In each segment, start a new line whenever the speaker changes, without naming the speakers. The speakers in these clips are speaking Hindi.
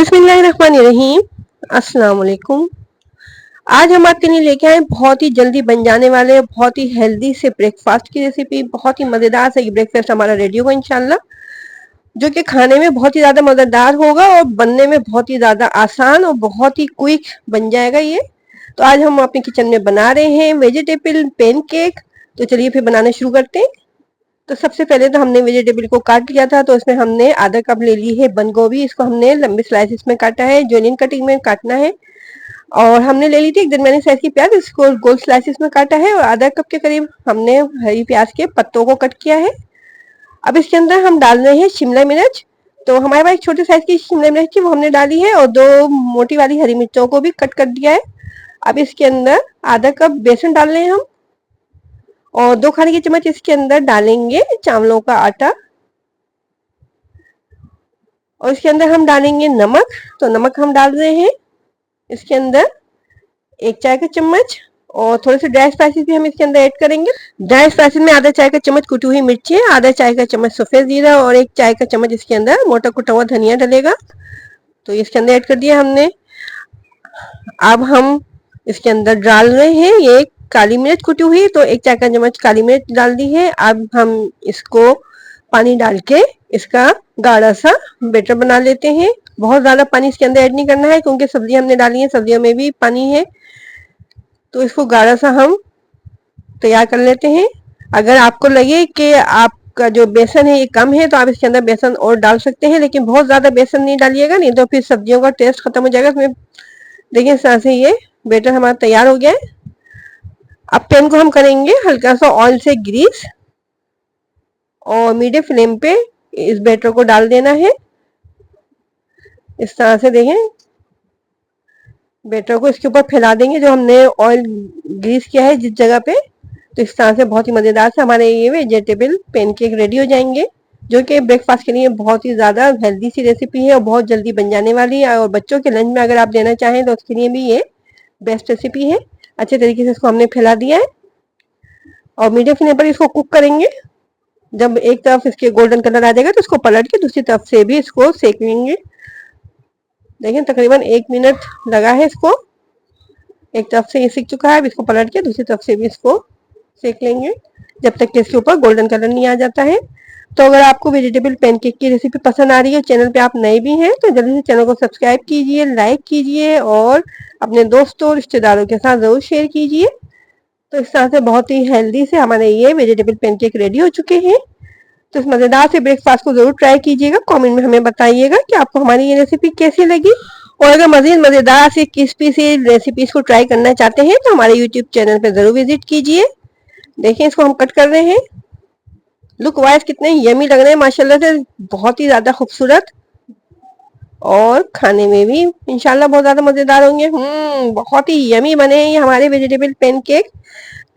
बिस्मिल्लाहिर्रहमानिर्रहीम। अस्सलाम वालेकुम। आज हम आपके लिए लेके आए बहुत ही जल्दी बन जाने वाले बहुत ही हेल्दी से ब्रेकफास्ट की रेसिपी। बहुत ही मज़ेदार सा ये ब्रेकफास्ट हमारा रेडी होगा इंशाल्लाह, जो कि खाने में बहुत ही ज़्यादा मज़ेदार होगा और बनने में बहुत ही ज़्यादा आसान और बहुत ही क्विक बन जाएगा ये। तो आज हम अपने किचन में बना रहे हैं वेजिटेबल पैनकेक। तो चलिए फिर बनाना शुरू करते हैं। तो सबसे पहले तो हमने वेजिटेबल को काट लिया था, तो इसमें हमने आधा कप ले ली है बंद गोभी। इसको हमने लंबे स्लाइसिस में काटा है, जूलियन कटिंग में काटना है। और हमने ले ली थी एक दरमियानी साइज की प्याज, इसको गोल स्लाइसिस में काटा है। और आधा कप के करीब हमने हरी प्याज के पत्तों को कट किया है। अब इसके अंदर हम डाल रहे हैं शिमला मिर्च। तो हमारे पास एक छोटे साइज की शिमला मिर्च थी, वो हमने डाली है, और 2 मोटी वाली हरी मिर्चों को भी कट कर दिया है। अब इसके अंदर आधा कप बेसन डाल रहे हैं हम, और 2 खाने के चम्मच इसके अंदर डालेंगे चावलों का आटा। और इसके अंदर हम डालेंगे नमक। तो नमक हम डाल रहे हैं इसके अंदर 1 चाय का चम्मच। और थोड़े से ड्राई स्पाइसेस भी हम इसके अंदर ऐड करेंगे। ड्राई स्पाइसेस में आधा चाय का चम्मच कुटी हुई मिर्ची, आधा चाय का चम्मच सफेद जीरा, और 1 चाय का चम्मच इसके अंदर मोटा कुटा हुआ धनिया डलेगा। तो इसके अंदर ऐड कर दिया हमने। अब हम इसके अंदर डाल रहे हैं ये काली मिर्च कुटी हुई, तो 1 चाय का चम्मच काली मिर्च डाल दी है। अब हम इसको पानी डाल के इसका गाढ़ा सा बैटर बना लेते हैं। बहुत ज्यादा पानी इसके अंदर ऐड नहीं करना है, क्योंकि सब्जियां हमने डाली है, सब्जियों में भी पानी है। तो इसको गाढ़ा सा हम तैयार कर लेते हैं। अगर आपको लगे कि आपका जो बेसन है ये कम है, तो आप इसके अंदर बेसन और डाल सकते हैं, लेकिन बहुत ज्यादा बेसन नहीं डालिएगा, नहीं तो फिर सब्जियों का टेस्ट खत्म हो जाएगा इसमें। देखिए इस तरह से ये बैटर हमारा तैयार हो गया है। अब पैन को हम करेंगे हल्का सा ऑयल से ग्रीस, और मीडियम फ्लेम पे इस बैटर को डाल देना है। इस तरह से देखें, बैटर को इसके ऊपर फैला देंगे जो हमने ऑयल ग्रीस किया है जिस जगह पे। तो इस तरह से बहुत ही मजेदार से हमारे ये वेजिटेबल पैनकेक रेडी हो जाएंगे, जो कि ब्रेकफास्ट के लिए बहुत ही ज्यादा हेल्दी सी रेसिपी है और बहुत जल्दी बन जाने वाली है। और बच्चों के लंच में अगर आप देना चाहें तो उसके लिए भी ये बेस्ट रेसिपी है। अच्छे तरीके से इसको हमने फैला दिया है, और मीडियम फ्लेम पर इसको कुक करेंगे। जब एक तरफ इसके गोल्डन कलर आ जाएगा तो इसको पलट के दूसरी तरफ से भी इसको सेक लेंगे। देखिए तकरीबन 1 मिनट लगा है इसको। एक तरफ से ये सीख चुका है, अब इसको पलट के दूसरी तरफ से भी इसको सेक लेंगे जब तक कि इसके ऊपर गोल्डन कलर नहीं आ जाता है। तो अगर आपको वेजिटेबल पैनकेक की रेसिपी पसंद आ रही है, चैनल पे आप नए भी हैं, तो जल्दी से चैनल को सब्सक्राइब कीजिए, लाइक कीजिए, और अपने दोस्तों और रिश्तेदारों के साथ जरूर शेयर कीजिए। तो इस तरह से बहुत ही हेल्दी से हमारे ये वेजिटेबल पैनकेक रेडी हो चुके हैं। तो इस मजेदार से ब्रेकफास्ट को जरूर ट्राई कीजिएगा। कमेंट में हमें बताइएगा कि आपको हमारी ये रेसिपी कैसी लगी। और अगर मजीद मजेदार से क्रिस्पी सी रेसिपीज को ट्राई करना चाहते हैं तो हमारे यूट्यूब चैनल पे जरूर विजिट कीजिए। देखिए इसको हम कट कर रहे हैं। लुक वाइज कितने यमी लग रहे हैं माशाल्लाह से, बहुत ही ज्यादा खूबसूरत, और खाने में भी इंशाल्लाह बहुत ज्यादा मजेदार होंगे। बहुत ही यमी बने हैं ये हमारे वेजिटेबल पैनकेक।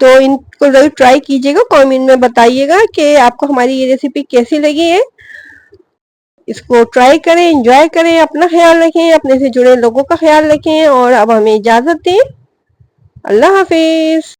तो इनको जरूर ट्राई कीजिएगा। कमेंट में बताइएगा कि आपको हमारी ये रेसिपी कैसी लगी है। इसको ट्राई करें, एंजॉय करें, अपना ख्याल रखें, अपने से जुड़े लोगों का ख्याल रखें, और अब हमें इजाजत दें। अल्लाह हाफिज।